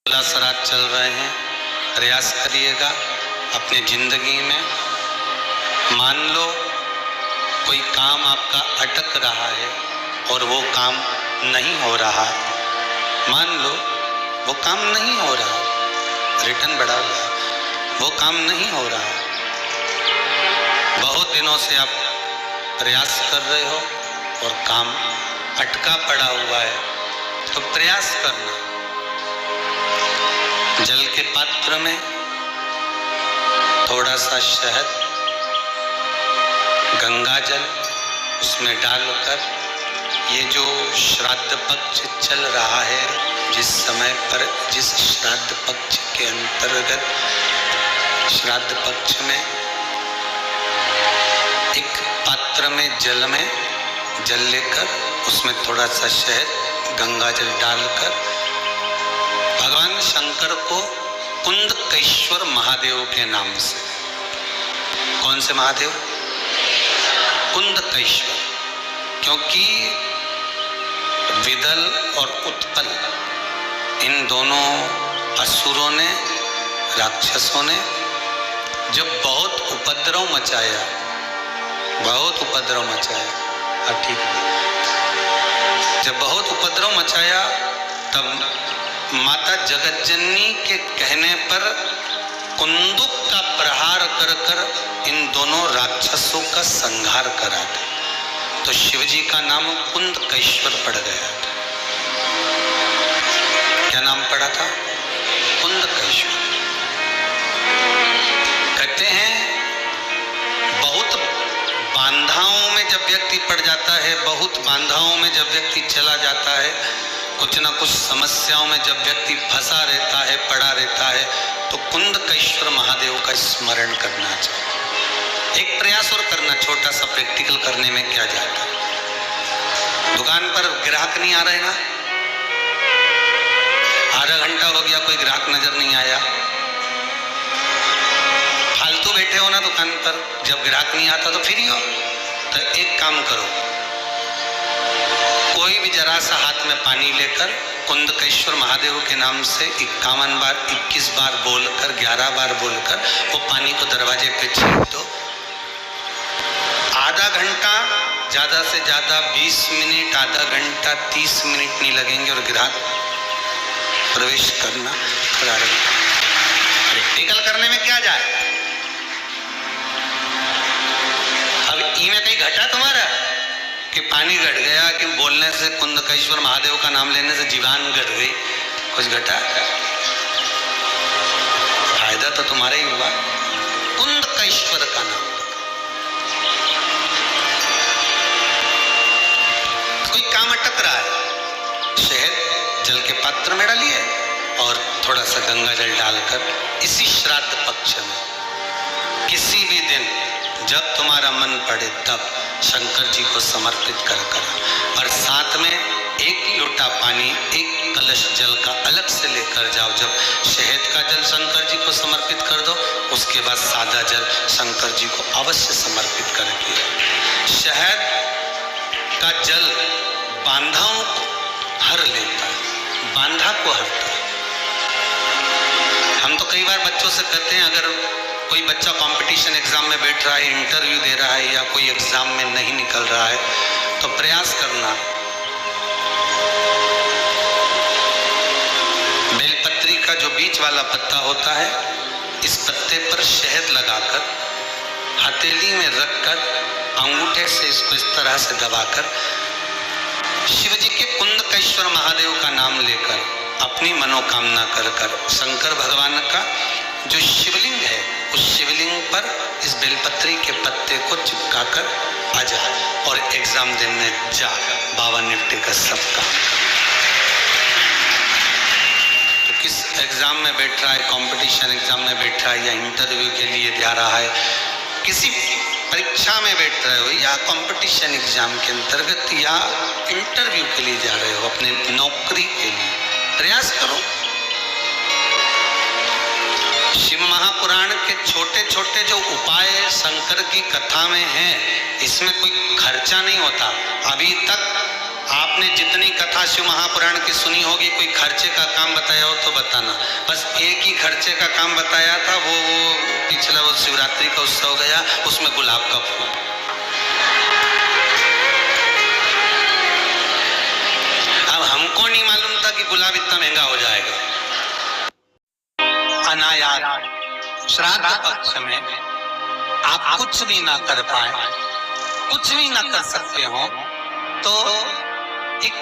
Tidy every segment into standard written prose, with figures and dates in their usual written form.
असरात चल रहे हैं, प्रयास करिएगा अपनी जिंदगी में। मान लो कोई काम आपका अटक रहा है और वो काम नहीं हो रहा, मान लो वो काम नहीं हो रहा, रिटर्न बढ़ा हुआ है, वो काम नहीं हो रहा, बहुत दिनों से आप प्रयास कर रहे हो और काम अटका पड़ा हुआ है, तो प्रयास करना। जल के पात्र में थोड़ा सा शहद, गंगा जल उसमें डालकर, ये जो श्राद्ध पक्ष चल रहा है, जिस समय पर जिस श्राद्ध पक्ष के अंतर्गत श्राद्ध पक्ष में एक पात्र में जल लेकर उसमें थोड़ा सा शहद, गंगा जल डालकर भगवान शंकर को कुंदकेश्वर महादेव के नाम से, कौन से महादेव? कुंदकेश्वर, क्योंकि विदल और उत्पल इन दोनों असुरों ने, राक्षसों ने जब बहुत उपद्रव मचाया, ठीक है, जब बहुत उपद्रव मचाया तब माता जगतजननी के कहने पर कुंदुक का प्रहार कर कर इन दोनों राक्षसों का संहार करा था, तो शिवजी का नाम कुंदकेश्वर पड़ गया था। क्या नाम पड़ा था? कुंदकेश्वर। कहते हैं बहुत बांधाओं में जब व्यक्ति पड़ जाता है, बहुत बांधाओं में जब व्यक्ति चला जाता है, कुछ ना कुछ समस्याओं में जब व्यक्ति फंसा रहता है, पड़ा रहता है, तो कुंदकेश्वर महादेव का स्मरण करना चाहिए। एक प्रयास और करना, छोटा सा प्रैक्टिकल करने में क्या जाता है। दुकान पर ग्राहक नहीं आ रहे ना, आधा घंटा हो गया कोई ग्राहक नजर नहीं आया, फालतू बैठे हो ना दुकान पर, जब ग्राहक नहीं आता तो फ्री हो, तो एक काम करो, कोई भी जरा सा हाथ में पानी लेकर कुंदकेश्वर महादेव के नाम से 51 बार, 21 बार बोलकर, 11 बार बोलकर वो पानी को दरवाजे पे छींट दो। आधा घंटा, ज्यादा से ज्यादा 20 मिनट, आधा घंटा 30 मिनट नहीं लगेंगे और ग्राहक प्रवेश करना प्रारंभ। प्रैक्टिकल करने में क्या जाए? अब इनमें कहीं घटा तुम्हारा कि पानी घट गया, कि बोलने से, कुंदकेश्वर महादेव का नाम लेने से जीवान घट गई, कुछ घटा? फायदा तो तुम्हारा ही हुआ। कुंदकेश्वर का नाम, कोई काम अटक रहा है, शहद जल के पात्र में डालिए और थोड़ा सा गंगा जल डालकर इसी श्राद्ध पक्ष में किसी भी दिन जब तुम्हारा मन पड़े तब शंकर जी को समर्पित कर और साथ में एक लोटा पानी, एक कलश जल का अलग से लेकर जाओ। जब शहद का जल शंकर जी को समर्पित कर दो, उसके बाद सादा जल शंकर जी को अवश्य समर्पित करके। शहद का जल बांधाओं को हर लेता है, बांधा को हरता है। हम तो कई बार बच्चों से कहते हैं, अगर कोई बच्चा कंपटीशन एग्जाम में बैठ रहा है, इंटरव्यू दे रहा है, या कोई एग्जाम में नहीं निकल रहा है, तो प्रयास करना, बेलपत्री का जो बीच वाला पत्ता होता है, इस पत्ते पर शहद लगाकर हथेली में रखकर अंगूठे से इसको इस तरह से दबाकर शिव जी के कुंदकेश्वर महादेव का नाम लेकर अपनी मनोकामना कर शंकर भगवान का जो शिवलिंग है, उस शिवलिंग पर इस बेलपत्री के पत्ते को चिपकाकर आ जा और एग्जाम देने जा, बाबा निपटे का सब काम। तो किस एग्जाम में बैठ रहा है, कंपटीशन एग्जाम में बैठ रहा है, या इंटरव्यू के लिए जा रहा है, किसी परीक्षा में बैठ रहे हो, या कंपटीशन एग्जाम के अंतर्गत, या इंटरव्यू के लिए जा रहे हो, अपने नौकरी के लिए, प्रयास करो। शिव महापुराण के छोटे छोटे जो उपाय शंकर की कथा में हैं, इसमें कोई खर्चा नहीं होता। अभी तक आप आपने जितनी कथा शिव महापुराण की सुनी होगी, कोई खर्चे का काम बताया हो तो बताना। बस एक ही खर्चे का काम बताया था, वो पिछला वो शिवरात्रि का उत्सव गया, उसमें गुलाब का फूल। अब हमको नहीं मालूम था कि गुलाब इतना महंगा हो जाएगा। अनायास श्राद्ध पक्ष में आप कुछ भी ना कर पाए, कुछ भी ना कर सकते हो, तो एक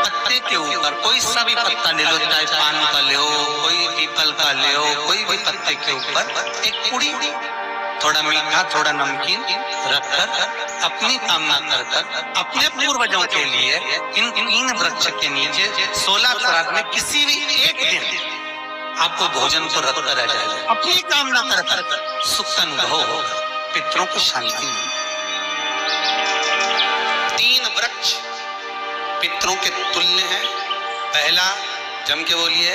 पत्ते के ऊपर कोई सा भी पत्ता ले लो, चाहे पान का ले हो, कोई पीपल का ले हो, कोई भी पत्ते के ऊपर एक पूरी, थोड़ा मीठा थोड़ा नमकीन रखकर अपनी कामना कर अपने पूर्वजों के लिए इन 3 वृक्ष के नीचे 16 श्राद्ध में किसी भी एक दिन आपको भोजन को रख कर आ जाएगा। अपनी कामना कर सुख का अनुभव होगा, पितरों को शांति मिलेगी। 3 वृक्ष पितरों के तुल्य हैं। पहला जम के बोलिए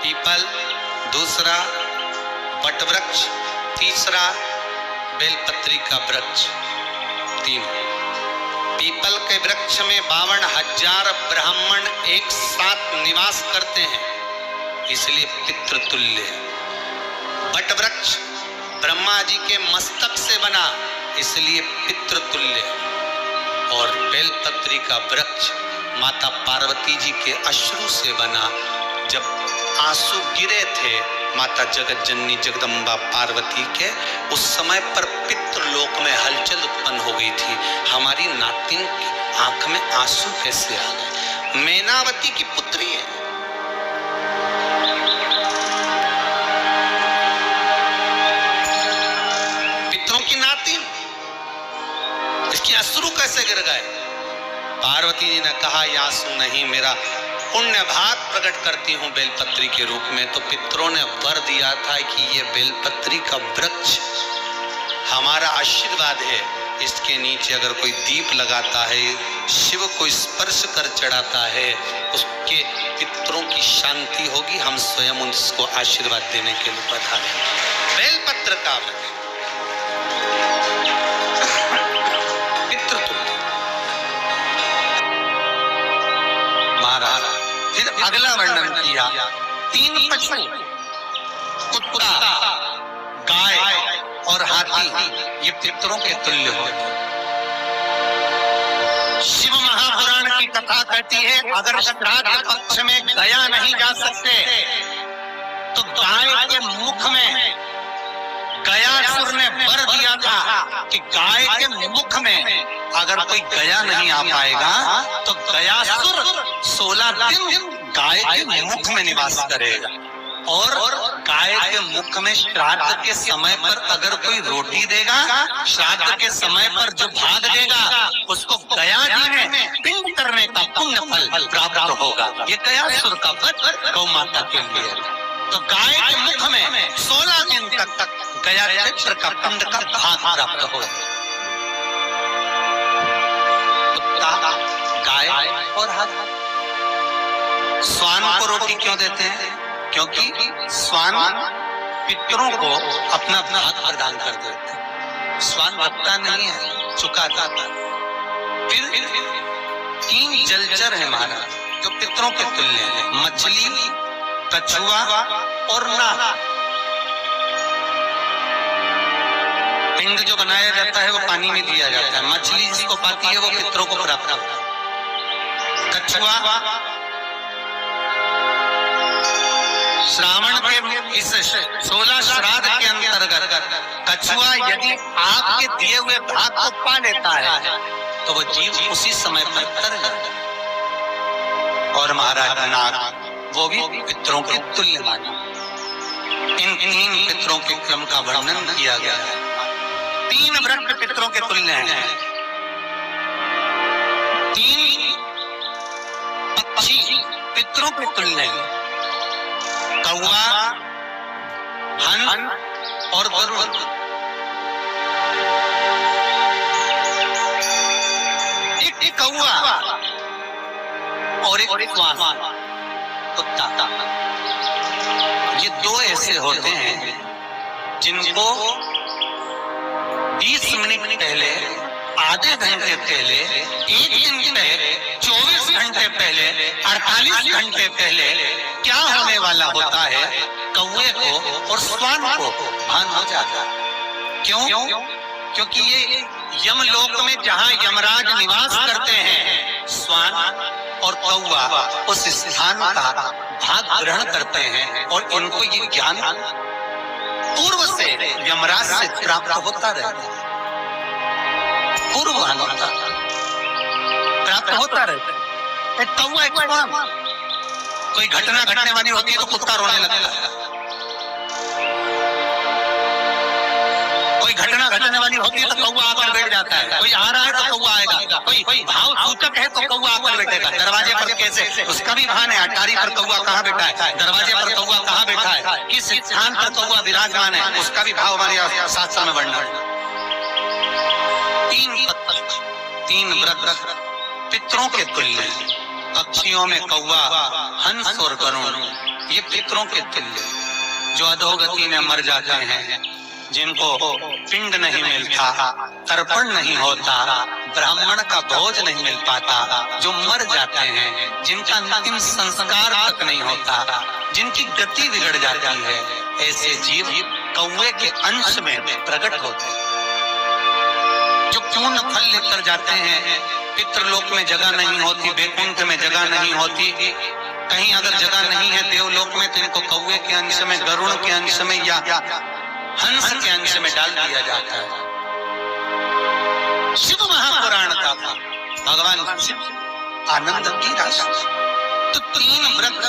पीपल, दूसरा वट वृक्ष, तीसरा बेलपत्री का वृक्ष। 3 पीपल के वृक्ष में 52,000 ब्राह्मण एक साथ निवास करते हैं, इसलिए पितृतुल्य है। वट वृक्ष ब्रह्मा जी के मस्तक से बना, इसलिए पितृतुल्य है। और बेलपत्री का वृक्ष माता पार्वती जी के अश्रु से बना। जब आंसू गिरे थे माता जगत जननी जगदम्बा पार्वती के, उस समय पर पितृलोक में हलचल उत्पन्न हो गई थी। हमारी नातिन की आंख में आंसू कैसे आ गए? मैनावती की पुत्री है। पितरों की नातिन, इसकी अश्रु कैसे गिर गए? पार्वती जी ने कहा ये आंसू नहीं, मेरा पुण्य भाग प्रकट करती हूँ बेलपत्री के रूप में। तो पितरों ने वर दिया था कि ये बेलपत्री का वृक्ष हमारा आशीर्वाद है, इसके नीचे अगर कोई दीप लगाता है, शिव को स्पर्श कर चढ़ाता है, उसके पितरों की शांति होगी। हम स्वयं उसको आशीर्वाद देने के लिए पधारे। बेलपत्र का वृक्ष फिर अगला वर्णन किया 3 पशु, कुत्ता, गाय और हाथी, ये पितरों के तुल्य हो। शिव महापुराण की कथा कहती है अगर श्राद्ध पक्ष में गया नहीं जा सकते तो गाय के मुख में, गयासुर ने वर दिया था कि गाय के मुख में अगर कोई गया नहीं आ पाएगा तो गयासुर 16 दिन गाय के मुख में निवास करेगा। और गाय के मुख में श्राद्ध के समय पर अगर कोई रोटी देगा, श्राद्ध के समय पर जो भाग देगा, उसको गया जी में पिंड करने का पुण्य फल प्राप्त होगा। ये गयासुर का व्रत गौ माता के लिए। तो गाय के मुख में 16 दिन तक गया क्षेत्र का पिंड का भाग प्राप्त होगा। गाय और हाथी। स्वान को रोटी क्यों देते हैं? क्योंकि स्वान पितरों को अपना भाग प्रदान कर देते हैं। स्वान भक्ता नहीं है, चुकाता था। फिर 3 जलचर है महाराज जो पितरों के तुल्य है, मछली, कछुआ और नाग। पिंड जो बनाया जाता है वो पानी में दिया जाता है। मछली जिसको पाती है वो पितरों को प्राप्त होता है। कछुआ श्रावण के इस 16 श्राद्ध के अंतर्गत कछुआ यदि आपके दिए हुए भाग को पा लेता है तो वो जीव उसी समय पर तर जाता है। और महाराज नाग वो भी पितरों के तुल्य माना। इन 3 पितरों के क्रम का वर्णन किया गया है। 3 वृक्ष पितरों के तुल्य हैं। 3 पक्षी पितरों के तुल्य हैं। कौवा, हंस और गरुड़। एक कौवा और एक श्वान, कुत्ता। ये 2 ऐसे होते हैं जिनको 20 मिनट पहले आधे घंटे पहले, एक दिन पहले, 24 घंटे पहले, 48 घंटे पहले क्या होने वाला होता है, कौवे को और श्वान को भान हो जाता है। क्यों? क्योंकि ये यमलोक में जहां यमराज निवास करते हैं, श्वान और कौवा उस स्थान का भाग ग्रहण करते हैं और इनको ये ज्ञान पूर्व से यमराज से प्राप्त होता रहता है, पूर्व होता प्राप्त होता रहता है। एक कौवा, एक श्वान, कोई घटना घटने वाली होती है तो कुत्ता रोने लगता है, कोई घटना घटने वाली होती है तो कौवा आकर बैठ जाता है, कोई आ रहा है तो कौवा आएगा, कोई भाव सूचक है तो कौवा आकर बैठेगा। दरवाजे पर कैसे, उसका भी भान है, अटारी पर कौवा कहाँ बैठा है, दरवाजे पर कौवा कहाँ बैठा है, किस स्थान पर कौवा विराजमान है, उसका भी भाव हमारे शास्त्र में वर्णन है। 3 व्रत पितरों के तुल्य, पक्षियों में कौवा, हंस और गरुड़, ये पितरों के तुल्य जो अधोगति में मर जाते हैं, जिनको पिंड नहीं मिलता, तर्पण नहीं होता, ब्राह्मण का भोज नहीं मिल पाता, जो मर जाते हैं, जिनका अंतिम संस्कार तक नहीं होता, जिनकी गति बिगड़ जाती है, ऐसे जीव कौवे के अंश में प्रकट होते हैं, जो पूर्ण फल लेकर जाते हैं। पितृलोक में जगह नहीं होती, वैकुंठ में जगह नहीं होती, कहीं अगर जगह नहीं है देवलोक में तो इनको कौवे के अंश में, गरुड़ के अंश में या हंस के अंश में डाल दिया जाता है। शिव महापुराण का भगवान शिव आनंद की राशि। तो 3 व्रत,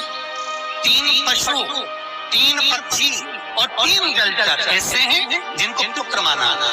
3 पशु, 3 पक्षी और 3 जलचर ऐसे हैं जिनको पुत्र माना है।